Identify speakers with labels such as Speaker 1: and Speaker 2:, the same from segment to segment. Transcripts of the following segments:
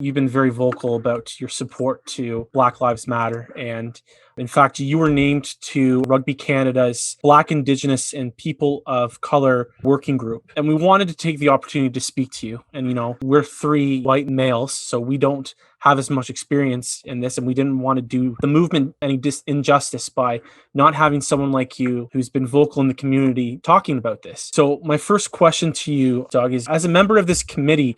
Speaker 1: You've been very vocal about your support to Black Lives Matter. And in fact, you were named to Rugby Canada's Black, Indigenous, and People of Color Working Group. And we wanted to take the opportunity to speak to you. And, we're three white males, so we don't have as much experience in this. And we didn't want to do the movement any injustice by not having someone like you who's been vocal in the community talking about this. So my first question to you, Doug, is as a member of this committee,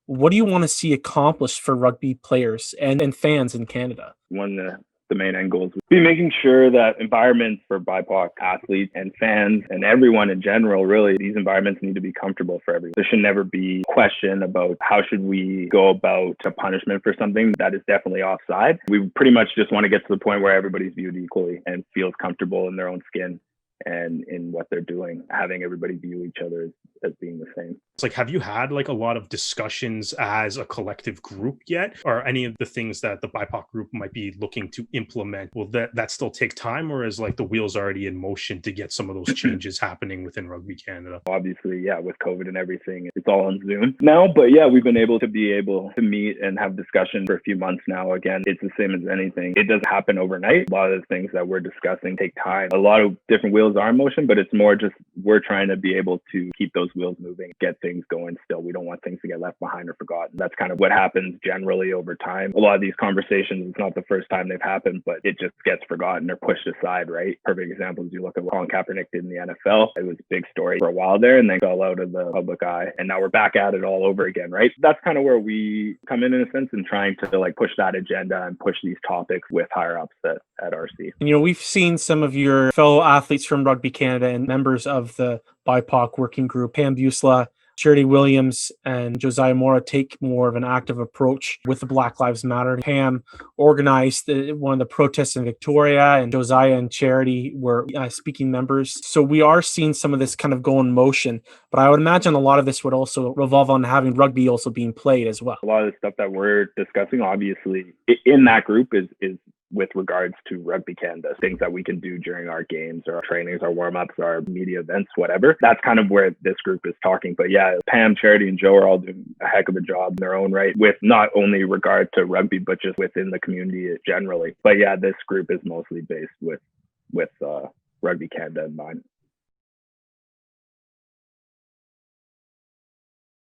Speaker 1: what do you want to see accomplished for rugby players and fans in Canada?
Speaker 2: One of the main end goals would be making sure that environments for BIPOC athletes and fans and everyone in general, really, these environments need to be comfortable for everyone. There should never be question about how should we go about a punishment for something that is definitely offside. We pretty much just want to get to the point where everybody's viewed equally and feels comfortable in their own skin and in what they're doing, having everybody view each other as being the same.
Speaker 3: It's like, have you had like a lot of discussions as a collective group yet? Or any of the things that the BIPOC group might be looking to implement? Will that still take time, or is like the wheels already in motion to get some of those changes happening within Rugby Canada?
Speaker 2: Obviously, yeah, with COVID and everything, it's all on Zoom now. But yeah, we've been able to meet and have discussion for a few months now. Again, it's the same as anything. It doesn't happen overnight. A lot of the things that we're discussing take time. A lot of different wheels are in motion, but it's more just we're trying to be able to keep those wheels moving, get things going still. We don't want things to get left behind or forgotten. That's kind of what happens generally over time. A lot of these conversations, it's not the first time they've happened, but it just gets forgotten or pushed aside, right? Perfect example is you look at what Colin Kaepernick did in the NFL. It was a big story for a while there and then fell out of the public eye. And now we're back at it all over again, right? That's kind of where we come in a sense, and trying to like push that agenda and push these topics with higher ups at RC.
Speaker 1: We've seen some of your fellow athletes from Rugby Canada and members of the BIPOC working group, Pam Busla, Charity Williams, and Josiah Mora, take more of an active approach with the Black Lives Matter. Pam organized one of the protests in Victoria, and Josiah and Charity were speaking members. So we are seeing some of this kind of go in motion, but I would imagine a lot of this would also revolve on having rugby also being played as well.
Speaker 2: A lot of the stuff that we're discussing, obviously, in that group is with regards to Rugby Canada, things that we can do during our games or our trainings, our warm-ups, our media events, whatever. That's kind of where this group is talking. But yeah, Pam, Charity, and Joe are all doing a heck of a job in their own right, with not only regard to rugby, but just within the community generally. But yeah, this group is mostly based with Rugby Canada in mind.